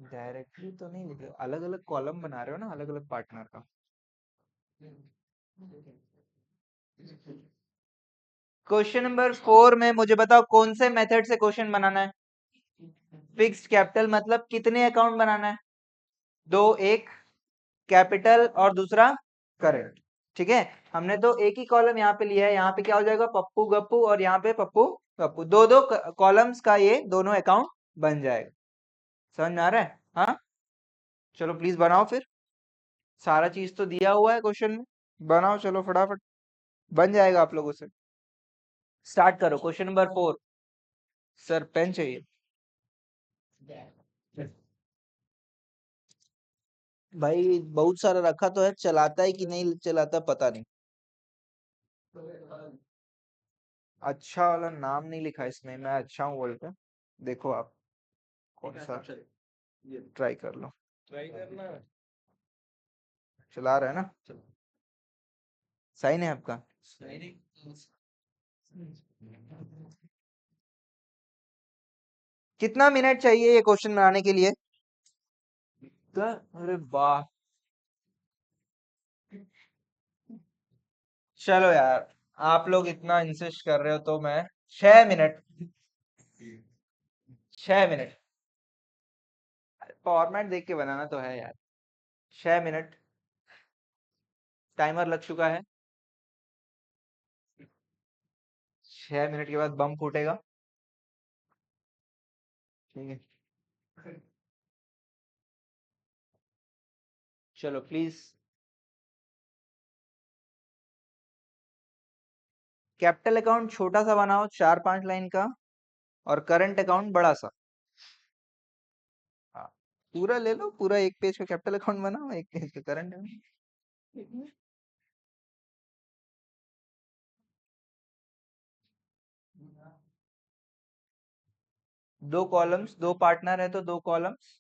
डायरेक्टली तो नहीं लिख रहे, अलग अलग कॉलम बना रहे हो ना, अलग अलग पार्टनर का। क्वेश्चन नंबर 4 में मुझे बताओ कौन से मेथड से क्वेश्चन बनाना है। फिक्स्ड कैपिटल मतलब कितने अकाउंट बनाना है, दो, एक कैपिटल और दूसरा करंट। ठीक है, हमने तो एक ही कॉलम यहाँ पे लिया है, यहाँ पे क्या हो जाएगा, पप्पू गप्पू, और यहाँ पे पप्पू गप्पू, दो दो कॉलम्स का ये दोनों अकाउंट बन जाएगा। समझ में आ रहा है? हाँ, चलो प्लीज बनाओ फिर, सारा चीज तो दिया हुआ है क्वेश्चन में, बनाओ चलो फटाफट, बन जाएगा आप लोगों से। स्टार्ट करो क्वेश्चन नंबर 4। सर पेन चाहिए भाई, बहुत सारा रखा तो है, चलाता है कि नहीं चलाता पता नहीं। अच्छा वाला नाम नहीं लिखा इसमें, मैं अच्छा हूँ बोल के, देखो आप कौन सा ट्राई कर लो, चला रहे हैं ना। साइन है आपका? कितना मिनट चाहिए ये क्वेश्चन बनाने के लिए? अरे वाह, चलो यार, आप लोग इतना इंसिस्ट कर रहे हो तो मैं 6 मिनट, 6 मिनट फॉर्मेट देख के बनाना तो है यार। 6 मिनट टाइमर लग चुका है। 6 मिनट के बाद बम फूटेगा। ठीक है, चलो प्लीज। कैपिटल अकाउंट छोटा सा बनाओ, 4-5 लाइन का, और करंट अकाउंट बड़ा सा। हाँ, पूरा ले लो, पूरा 1 पेज का कैपिटल अकाउंट बनाओ, 1 पेज का करंट अकाउंट। 2 कॉलम्स, 2 पार्टनर है तो 2 कॉलम्स।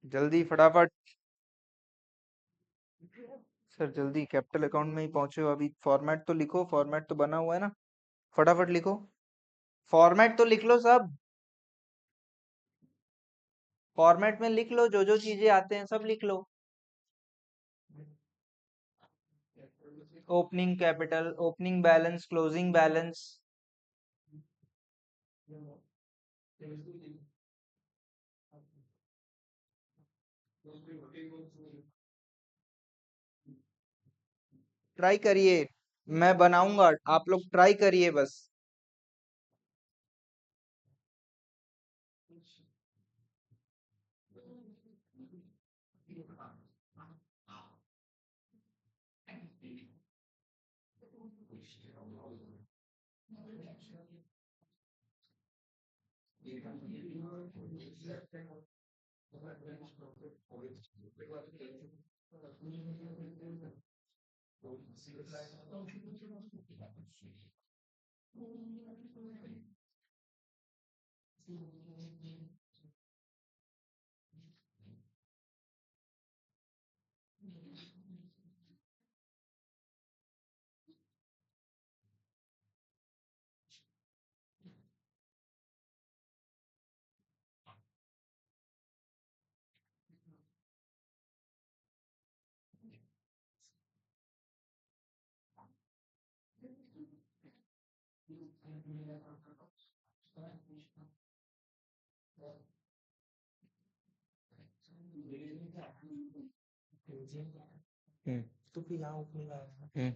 जल्दी फटाफट। सर जल्दी, कैपिटल अकाउंट में ही पहुंचे हो अभी, फॉर्मेट तो लिखो, फॉर्मेट तो बना हुआ है ना, फटाफट लिखो। फॉर्मेट तो लिख लो सब, फॉर्मेट में लिख लो, जो जो चीजें आते हैं सब लिख लो। Opening capital, opening balance, closing balance. Try करिए, मैं बनाऊंगा, आप लोग ट्राई करिए बस। हम्म तो फिर यहाँ ऊपर आया हम्म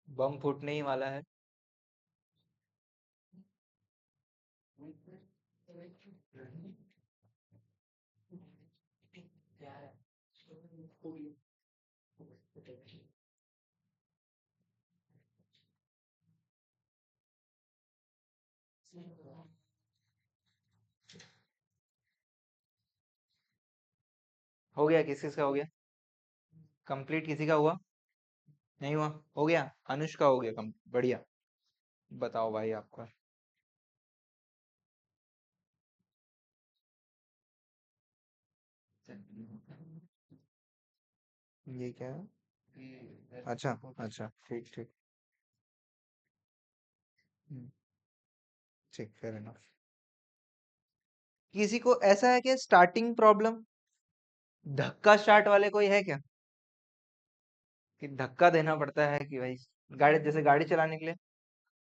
बम फूटने ही वाला है। हो गया, किस किस का हो गया? कंप्लीट किसी का हुआ? नहीं हुआ? हो गया, अनुष का हो गया कम, बढ़िया। बताओ भाई आपका। ये क्या है? अच्छा अच्छा, ठीक ठीक। हम्म, ठीक, फेयर इनफ। किसी को ऐसा है कि स्टार्टिंग प्रॉब्लम, धक्का स्टार्ट वाले कोई है क्या? कि धक्का देना पड़ता है कि भाई गाड़ी, जैसे गाड़ी चलाने के लिए,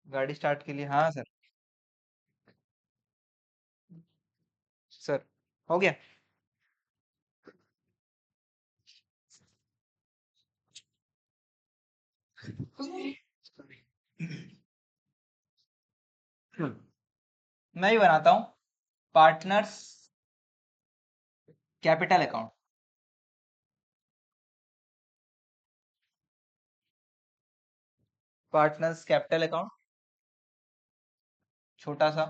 गाड़ी स्टार्ट के लिए। हाँ सर। सर, हो गया। मैं ही बनाता हूँ। Partners capital account. Partners capital account, छोटा सा।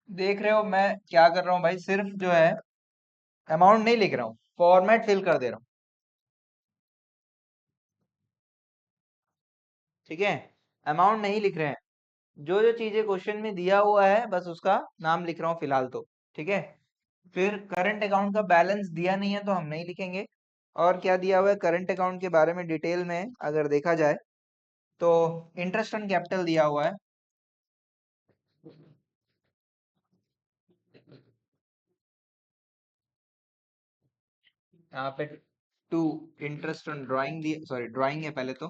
देख रहे हो मैं क्या कर रहा हूँ भाई? सिर्फ जो है अमाउंट नहीं लिख रहा हूँ, फॉर्मेट फिल कर दे रहा हूँ। ठीक है, अमाउंट नहीं लिख रहे हैं। जो जो चीजें क्वेश्चन में दिया हुआ है बस उसका नाम लिख रहा हूँ फिलहाल तो। ठीक है, फिर करंट अकाउंट का बैलेंस दिया नहीं है तो हम नहीं लिखेंगे। और क्या दिया हुआ है करंट अकाउंट के बारे में डिटेल में अगर देखा जाए तो इंटरेस्ट ऑन कैपिटल दिया हुआ है। यहाँ पे टू इंटरेस्ट ऑन ड्राइंग दिया, सॉरी ड्राइंग है पहले तो।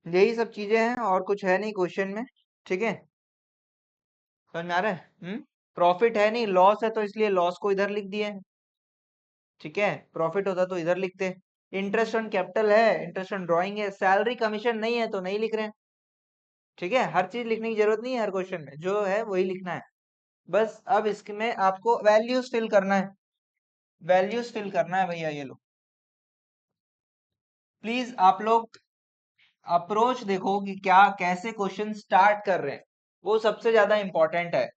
यही सब चीजें हैं और कुछ है नहीं क्वेश्चन में। ठीक है, समझ में आ रहा है? प्रॉफिट है नहीं, लॉस है तो इसलिए लॉस को इधर लिख दिए हैं। ठीक है, प्रॉफिट होता तो इधर लिखते। इंटरेस्ट ऑन कैपिटल है, इंटरेस्ट ऑन ड्राइंग है, सैलरी कमीशन नहीं है तो नहीं लिख रहे हैं। ठीक है, हर चीज लिखने की जरूरत नहीं है हर क्वेश्चन में, जो है वही लिखना है बस। अब इसमें आपको वैल्यूज फिल करना है, वैल्यूज फिल करना है भैया। ये लो, प्लीज आप लोग अप्रोच देखो कि क्या कैसे क्वेश्चन स्टार्ट कर रहे हैं, वो सबसे ज्यादा इंपॉर्टेंट है।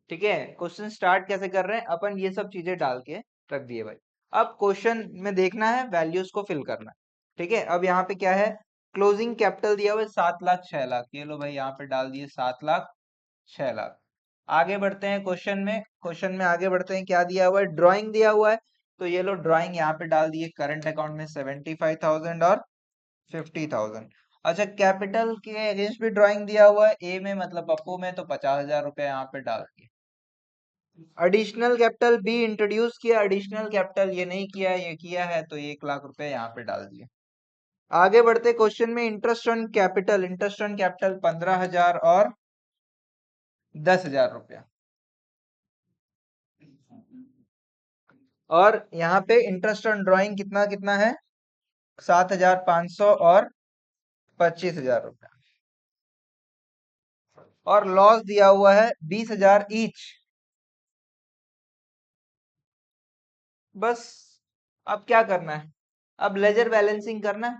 ठीक है, क्वेश्चन स्टार्ट कैसे कर रहे हैं अपन, ये सब चीजें डाल के रख दिए भाई। अब क्वेश्चन में देखना है, वैल्यूज को फिल करना है। ठीक है, अब यहाँ पे क्या है, क्लोजिंग कैपिटल दिया हुआ है 7 लाख 6 लाख, ये लो भाई यहाँ पे डाल दिए 7 लाख 6 लाख। आगे बढ़ते हैं क्वेश्चन में, क्वेश्चन में आगे बढ़ते हैं, क्या दिया हुआ है, ड्राइंग दिया हुआ है, तो ये लो ड्राइंग यहाँ पे डाल दिए करंट अकाउंट में 75,000 और 50,000। अच्छा, कैपिटल के अगेंस्ट भी ड्राइंग दिया हुआ है, ए में मतलब पप्पू में, तो 50,000 रुपया यहाँ पे डाल दिए। एडिशनल कैपिटल बी इंट्रोड्यूस किया, एडिशनल कैपिटल ये नहीं किया, ये किया है, तो 1 लाख रुपए यहाँ पे डाल दिए। आगे बढ़ते क्वेश्चन में, interest on capital, interest on capital 15,000 और 10,000 रुपया। और यहाँ पे इंटरेस्ट ऑन ड्राइंग कितना कितना है, 7,500 और 25,000 रुपया। और लॉस दिया हुआ है 20,000 ईच। बस, अब क्या करना है, अब लेजर बैलेंसिंग करना है।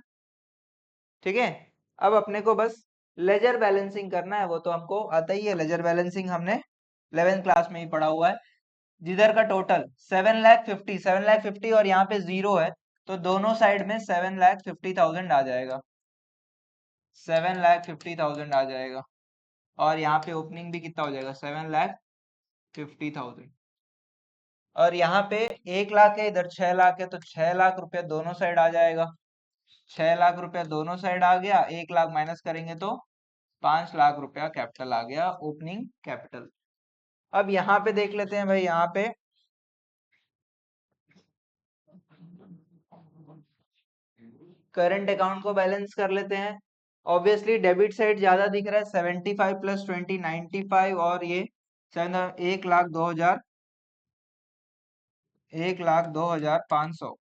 ठीक है, अब अपने को बस लेजर बैलेंसिंग करना है, वो तो हमको आता ही है, लेजर बैलेंसिंग हमने 11th क्लास में ही पढ़ा हुआ है। जिधर का टोटल 7,50,000 और यहाँ पे 0 है, तो दोनों साइड में 7,50,000 आ जाएगा, 7,50,000 आ जाएगा। और यहाँ पे ओपनिंग भी कितना हो जाएगा, 7,50,000। और यहाँ पे 1 लाख है, इधर 6 लाख है, तो 6 लाख रुपया दोनों साइड आ जाएगा। 6 लाख रुपया दोनों साइड आ गया, 1 लाख माइनस करेंगे तो 5 लाख रुपया कैपिटल आ गया, ओपनिंग कैपिटल। अब यहाँ पे देख लेते हैं भाई, यहाँ पे करंट अकाउंट को बैलेंस कर लेते हैं। ऑब्वियसली डेबिट साइड ज्यादा दिख रहा है, 75 प्लस 20 95, और ये 1,02,000, 1,02,500,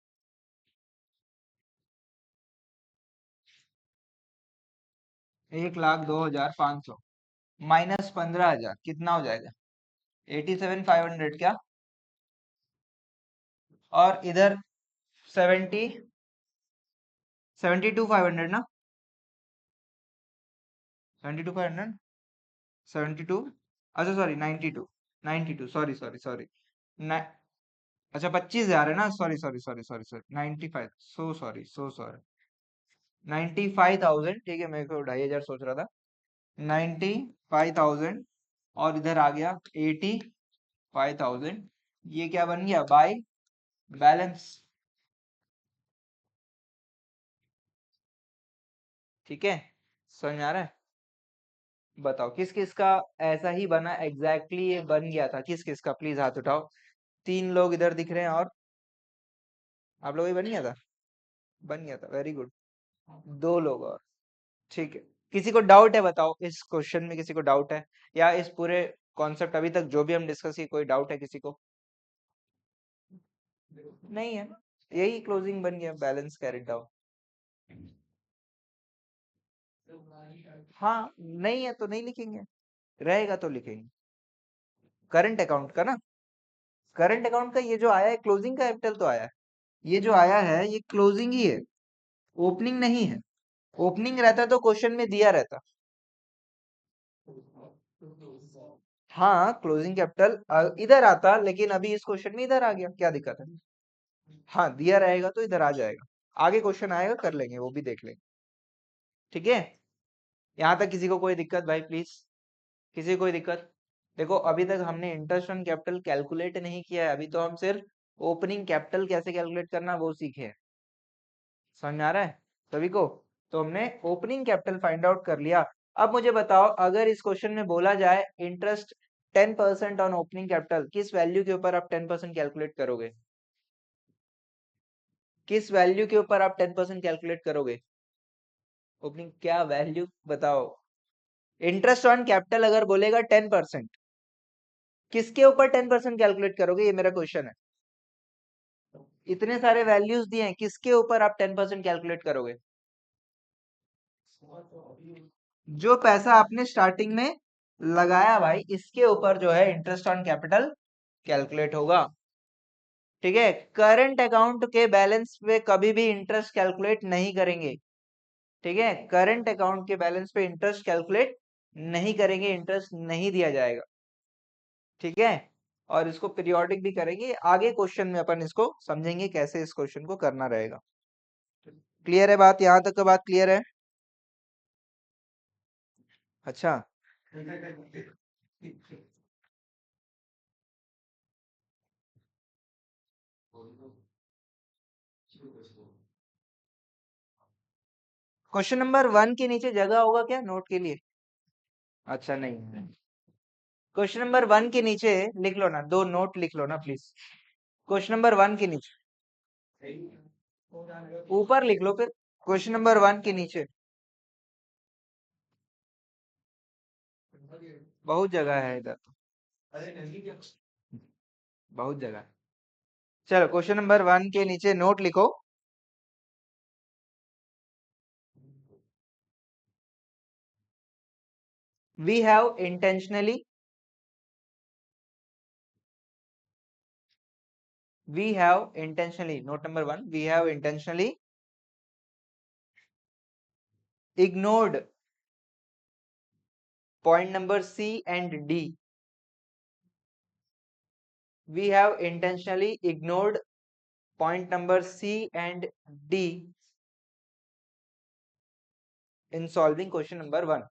1,02,500 माइनस 15,000 कितना हो जाएगा, 87,500 क्या। और इधर 72,500 ना, 72,500, 72, अच्छा सॉरी 92, 92, सॉरी सॉरी सॉरी, अच्छा 25,000 है ना, sorry sorry sorry sorry sorry 95, so sorry so sorry, 95,000। ठीक है, मेरे को 2,500 सोच रहा था, 95,000। और इधर आ गया 85,000, ये क्या बन गया, बाय बैलेंस। ठीक है, समझ में आ रहा है, बताओ किस किस का ऐसा ही बना, एग्जैक्टली ये बन गया था, किस किस का, प्लीज हाथ उठाओ। 3 लोग इधर दिख रहे हैं, और आप लोग ही बन गया था, बन गया था, वेरी गुड। 2 लोग और, ठीक है। किसी को डाउट है, बताओ इस क्वेश्चन में किसी को डाउट है, या इस पूरे कॉन्सेप्ट अभी तक जो भी हम डिस्कस किए, कोई डाउट है किसी को, नहीं है ना, यही क्लोजिंग बन गया, बैलेंस कैरिड डाउन। हाँ, नहीं है तो नहीं लिखेंगे, रहेगा तो लिखेंगे। करंट अकाउंट का ना, करंट अकाउंट का ये जो आया है, क्लोजिंग का कैपिटल तो आया है, ये जो आया है ये क्लोजिंग ही है, ओपनिंग नहीं है। ओपनिंग रहता तो क्वेश्चन में दिया रहता। हाँ, क्लोजिंग कैपिटल इधर आता, लेकिन अभी इस क्वेश्चन में इधर आ गया, क्या दिक्कत है। हाँ, दिया रहेगा तो इधर आ जाएगा, आगे क्वेश्चन आएगा कर लेंगे, वो भी देख लेंगे। ठीक है, यहाँ तक किसी को कोई दिक्कत भाई, प्लीज, किसी को कोई दिक्कत। देखो अभी तक हमने इंटरेस्ट ऑन कैपिटल कैलकुलेट नहीं किया है, अभी तो हम सिर्फ ओपनिंग कैपिटल कैसे कैलकुलेट करना वो सीखे हैं। समझ में आ रहा है सभी को, तो हमने ओपनिंग कैपिटल फाइंड आउट कर लिया। अब मुझे बताओ, अगर इस क्वेश्चन में बोला जाए इंटरेस्ट 10% ऑन ओपनिंग कैपिटल, किस वैल्यू के ऊपर आप 10% कैलकुलेट करोगे, किस वैल्यू के ऊपर आप 10% कैलकुलेट करोगे, ओपनिंग क्या वैल्यू बताओ। इंटरेस्ट ऑन कैपिटल अगर बोलेगा 10%, किसके ऊपर 10% कैलकुलेट करोगे, ये मेरा क्वेश्चन है। इतने सारे वैल्यूज दिए हैं, किसके ऊपर आप 10% कैलकुलेट करोगे, जो पैसा आपने स्टार्टिंग में लगाया भाई, इसके ऊपर जो है इंटरेस्ट ऑन कैपिटल कैलकुलेट होगा। ठीक है, करंट अकाउंट के बैलेंस पे कभी भी इंटरेस्ट कैलकुलेट नहीं करेंगे। ठीक है, करंट अकाउंट के बैलेंस पे इंटरेस्ट कैलकुलेट नहीं करेंगे, इंटरेस्ट नहीं दिया जाएगा। ठीक है, और इसको पीरियोडिक भी करेंगे, आगे क्वेश्चन में अपन इसको समझेंगे कैसे इस क्वेश्चन को करना रहेगा। क्लियर है बात? यहां तक का बात क्लियर है? अच्छा, क्वेश्चन नंबर 1 के नीचे जगह होगा क्या नोट के लिए? अच्छा, नहीं। क्वेश्चन नंबर 1 के नीचे लिख लो ना, 2 नोट लिख लो ना प्लीज। क्वेश्चन नंबर 1 के नीचे ऊपर लिख लो, फिर क्वेश्चन नंबर 1 के नीचे बहुत जगह है इधर तो, बहुत जगह है। चलो, क्वेश्चन नंबर 1 के नीचे नोट लिखो। We have intentionally note number 1, we have intentionally ignored point number C and D. We have intentionally ignored point number C and D in solving question number 1,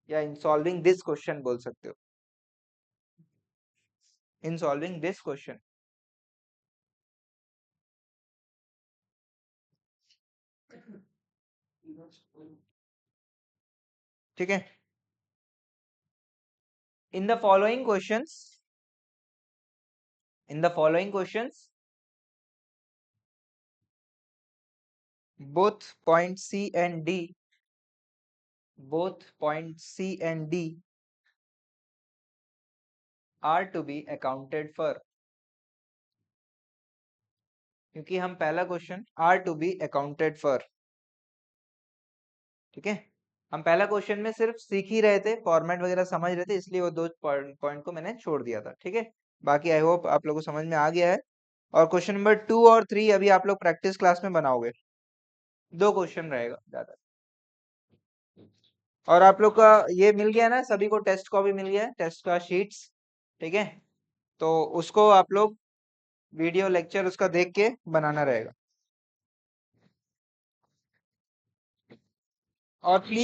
या in solving this question बोल सकते हो, in solving this question। ठीक है, in the following questions both point C and D are to be accounted for, क्योंकि हम पहला question are to be accounted for. ठीक है, हम पहला क्वेश्चन में सिर्फ सीख ही रहे थे, फॉर्मेट वगैरह समझ रहे थे, इसलिए वो 2 पॉइंट को मैंने छोड़ दिया था। ठीक है, बाकी आई होप आप लोगों को समझ में आ गया है। और क्वेश्चन नंबर 2 और 3 अभी आप लोग प्रैक्टिस क्लास में बनाओगे, 2 क्वेश्चन रहेगा ज्यादा। और आप लोग का ये मिल गया ना, सभी को टेस्ट कॉपी मिल गया है, टेस्ट का शीट्स। ठीक है, तो उसको आप लोग वीडियो लेक्चर उसका देख के बनाना रहेगा। और प्लीज